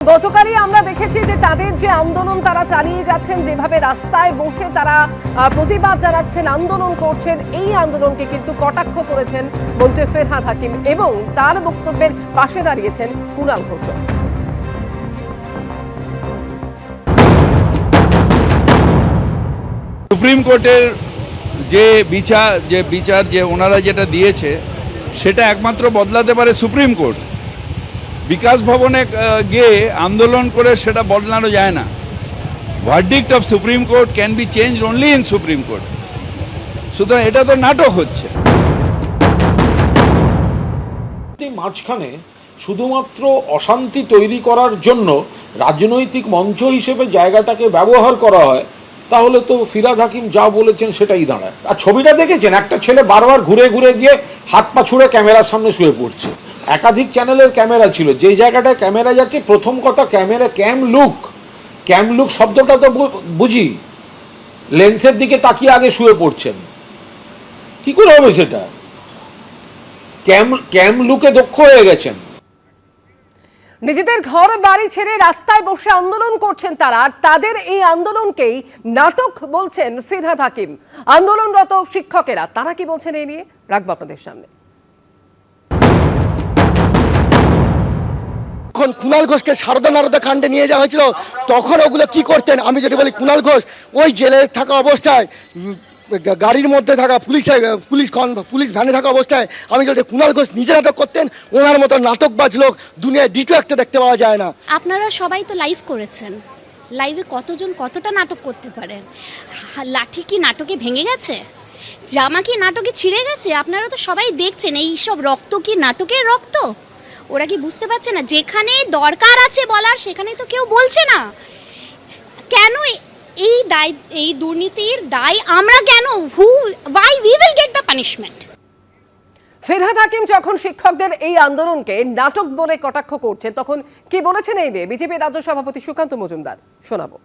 গতকালই আমরা দেখেছি যে তাদের যে আন্দোলন তারা চালিয়ে যাচ্ছেন, যেভাবে রাস্তায় বসে তারা প্রতিবাদ জানাচ্ছেন, আন্দোলন করছেন, এই আন্দোলনকে কিন্তু কটাক্ষ করেছেন মন্ত্রী ফেরহাদ হাকিম এবং তার বক্তব্যের পাশে দাঁড়িয়েছেন কুণাল ঘোষ। সুপ্রিম কোর্টের যে বিচার যে ওনারা যেটা দিয়েছে সেটা একমাত্র বদলাতে পারে সুপ্রিম কোর্ট। বিকাশ ভবনে গিয়ে আন্দোলন করে সেটা বদলানো যায় না। Verdict of supreme court can be change only in supreme court. সুতরাং এটা তো নাটক হচ্ছে। মাঝখানে শুধুমাত্র অশান্তি তৈরি করার জন্য রাজনৈতিক মঞ্চ হিসেবে জায়গাটাকে ব্যবহার করা হয়, তাহলে তো ফিরহাদ হাকিম যা বলেছেন সেটাই দাঁড়ায়। আর ছবিটা দেখেছেন, একটা ছেলে বারবার ঘুরে ঘুরে গিয়ে হাত পা ছুঁড়ে ক্যামেরার সামনে শুয়ে পড়ছে। একাধিক চ্যানেলের ক্যামেরা ছিল, যেই জায়গাটায় ক্যামেরা যাচ্ছে, প্রথম কথা ক্যামেরা ক্যাম লুক শব্দটা তো বুঝি, লেন্সের দিকে তাকিয়ে আগে শুয়ে পড়ছেন, কি করে হবে সেটা? ক্যাম লুকে দক্ষ হয়ে গেছেন। নিজেদের ঘর বাড়ি ছেড়ে রাস্তায় বসে আন্দোলন করছেন তারা, আর তাদের এই আন্দোলনকেই নাটক বলছেন ফিরহাদ হাকিম। আন্দোলনরত শিক্ষকেরা তারা কি বলছেন এই নিয়ে রাখবো আপনাদের সামনে। যখন কুণাল ঘোষকে সারদা কাণ্ডে নিয়ে যাওয়া হয়েছিল তখন ওগুলো কি করতেন? আমি যদি বলি, কুণাল ঘোষ ওই জেলে থাকা অবস্থায় গাড়ির মধ্যে থাকা পুলিশ ভ্যানে থাকা অবস্থায় আমি যদি কুণাল ঘোষ নিজে নাটক করতেন, ওনার মতো নাটকবাজ লোক দুনিয়ায় দ্বিতীয় একটা দেখতে পাওয়া যায় না। আপনারা সবাই তো লাইভ করেছেন, লাইভে কতজন কতটা নাটক করতে পারেন? লাঠি কি নাটকে ভেঙে গেছে? জামা কি নাটকে ছিঁড়ে গেছে? আপনারা তো সবাই দেখছেন, এই সব রক্ত কি নাটকের রক্ত? ওরা কি বুঝতে পারছে না? যেখানে দরকার আছে বলার সেখানে তো কেউ বলছে না। কেন এই দুর্নীতির দায় আমরা কেন? why we will get the punishment? Firhad Hakim যখন শিক্ষকদের এই আন্দোলনকে নাটক বলে কটাক্ষ করছেন, তখন কি বলেছেন এই নিয়ে বিজেপি রাজ্য সভাপতি সুকান্ত মজুমদার, শোনাবো।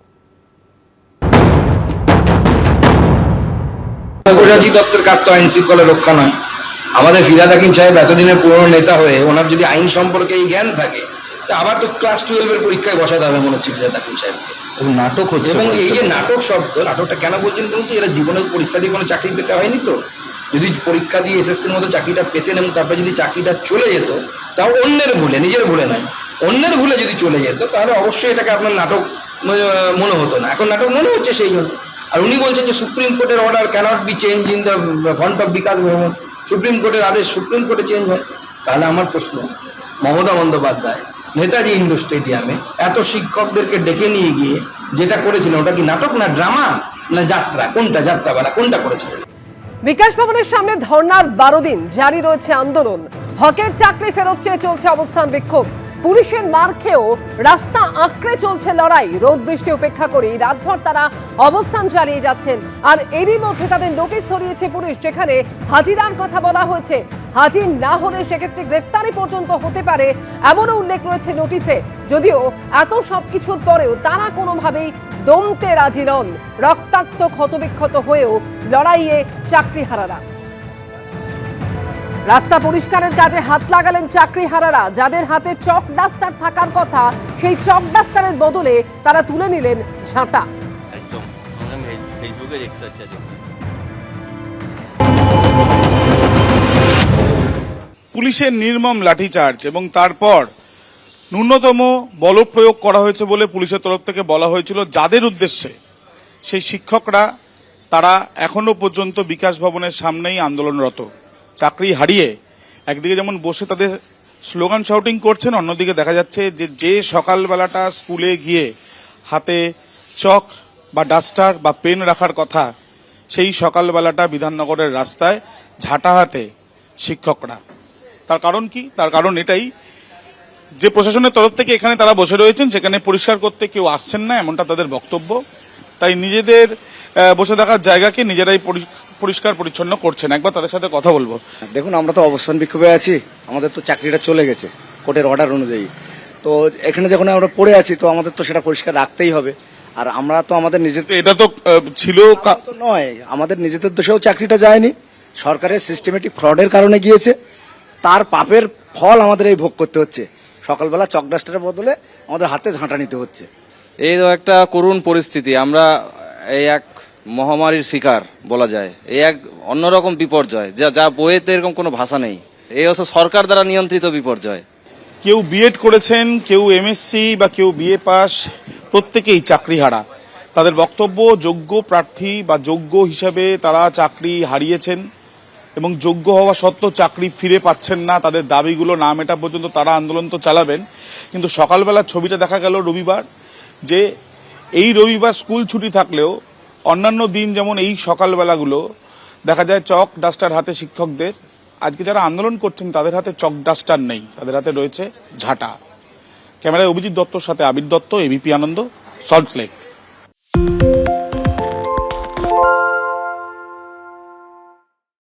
অপরাধী দপ্তরের কাজ তো আইন শৃঙ্খলা রক্ষা নয়। আমাদের ফিরহাদ হাকিম সাহেব এতদিনের পুরনো নেতা হয়ে ওনার যদি আইন সম্পর্কে এই জ্ঞান থাকে, আবার তো ক্লাস 12-এর পরীক্ষায় বসাতে হবে মনে হচ্ছে ফিরহাদ হাকিম সাহেবকে। নাটক হচ্ছে, এবং এই যে নাটক শব্দ, নাটকটা কেন বলছেন বলুন তো? এরা জীবনের পরীক্ষা দিয়ে কোনো চাকরি পেতে হয়নি তো। যদি পরীক্ষা দিয়ে এসএসসির মতো চাকরিটা পেতেন এবং তারপরে যদি চাকরিটা চলে যেত, তাও অন্যের ভুলে, নিজের ভুলে নয়, অন্যের ভুলে যদি চলে যেত, তাহলে অবশ্যই এটাকে আপনার নাটক মনে হতো না। এখন নাটক মনে হচ্ছে সেই জন্য। আর উনি বলছেন যে সুপ্রিম কোর্টের order cannot be change in the front of Bikash Bhavan. Supreme কোর্টের আদেশ সুপ্রিম কোর্টে চেঞ্জ হয়। তাহলে আমার প্রশ্ন, মমতা বন্দ্যোপাধ্যায় নেতাজি ইন্ডোর স্টেডিয়ামে এত শিক্ষকদেরকে ডেকে নিয়ে গিয়ে যেটা করেছিলেন, ওটা কি নাটক না ড্রামা না যাত্রা? কোনটা যাত্রাবেলা, কোনটা করেছিলেন? বিকাশ ভবনের সামনে ধর্নার 12 দিন জারি রয়েছে আন্দোলন। হকের চাকরি ফেরত চেয়ে চলছে অবস্থান বিক্ষোভ। পুলিশের মার খেয়েও রাস্তা আঁকড়ে চলছে লড়াই। রোদ বৃষ্টি উপেক্ষা করে রাতভর তারা অবস্থান চালিয়ে যাচ্ছেন। আর এরই মধ্যে তাদের নোটিশ ধরিয়েছে পুলিশ, যেখানে হাজিরার কথা বলা হয়েছে। হাজির না হলে সেক্ষেত্রে গ্রেফতারি পর্যন্ত হতে পারে, এমনও উল্লেখ রয়েছে নোটিশে। যদিও এত সবকিছুর পরেও তারা কোনোভাবেই দমতে রাজি নন। রক্তাক্ত ক্ষতবিক্ষত হয়েও লড়াইয়ে চাকরিহারারা। রাস্তা পরিষ্কারের কাজে হাত লাগালেন চাকরিহারারা। যাদের হাতে চক ডাস্টার থাকার কথা, সেই চক ডাস্টারের বদলে তারা তুলে নিলেন ঝাঁটা। পুলিশের নির্মম লাঠিচার্জ এবং তারপর ন্যূনতম বল প্রয়োগ করা হয়েছে বলে পুলিশের তরফ থেকে বলা হয়েছিল, যাদের উদ্দেশ্যে সেই শিক্ষকরা তারা এখনো পর্যন্ত বিকাশ ভবনের সামনেই আন্দোলনরত। চাকরি হারিয়ে একদিকে যেমন বসে তাদের স্লোগান শাউটিং করছেন, অন্যদিকে দেখা যাচ্ছে যে সকালবেলাটা স্কুলে গিয়ে হাতে চক বা ডাস্টার বা পেন রাখার কথা, সেই সকালবেলাটা বিধাননগরের রাস্তায় ঝাঁটা হাতে শিক্ষকরা। তার কারণ কি? তার কারণ এটাই যে প্রশাসনের তরফ থেকে এখানে তারা বসে রয়েছেন, সেখানে পরিষ্কার করতে কেউ আসছেন না, এমনটা তাদের বক্তব্য। তাই নিজেদের বসে থাকার জায়গাকে নিজেরাই পরিষ্কার পরিচ্ছন্ন করছেন। একবার তাদের সাথে কথা বলবো। দেখুন, আমরা তো অবস্থান বিক্ষোভে আছি, আমাদের তো চাকরিটা চলে গেছে কোর্টের অর্ডার অনুযায়ী। তো এখানে যখন আমরা পড়ে আছি, তো আমাদের তো সেটা পরিষ্কার রাখতেই হবে। আর আমরা তো আমাদের নিজেদের, এটা তো ছিল নয়, আমাদের নিজেদের দোষেও চাকরিটা যায়নি, সরকারের সিস্টেমেটিক ফ্রডের কারণে গিয়েছে। তার পাপের ফল আমাদের এই ভোগ করতে হচ্ছে। সকালবেলা চক ডাস্টারের বদলে আমাদের হাতে ঝাঁটা নিতে হচ্ছে। এই তো একটা করুণ পরিস্থিতি, আমরা এই এক মহামারীর শিকার বলা যায়, এই এক অন্যরকম বিপর্যয় যা বইয়েতে এরকম কোনো ভাষা নেই। এই হচ্ছে সরকার দ্বারা নিয়ন্ত্রিত বিপর্যয়। কেউ বিএড করেছেন, কেউ এমএসসি বা কেউ বিএ পাস, প্রত্যেকেই চাকরিহারা। তাদের বক্তব্য যোগ্য প্রার্থী বা যোগ্য হিসাবে তারা চাকরি হারিয়েছেন এবং যোগ্য হওয়া সত্ত্বেও চাকরি ফিরে পাচ্ছেন না। তাদের দাবিগুলো না মেটা পর্যন্ত তারা আন্দোলন তো চালাবেন। কিন্তু সকালবেলা ছবিটা দেখা গেল রবিবার, যে এই রবিবার স্কুল ছুটি থাকলেও অন্যান্য দিন যেমন এই সকালবেলাগুলো দেখা যায় চক ডাস্টার হাতে শিক্ষকদের, আজকে যারা আন্দোলন করছেন তাদের হাতে চক ডাস্টার নেই, তাদের হাতে রয়েছে ঝাঁটা। ক্যামেরায় অভিজিৎ দত্তর সাথে আবির দত্ত, এবিপি আনন্দ, সল্টলেক।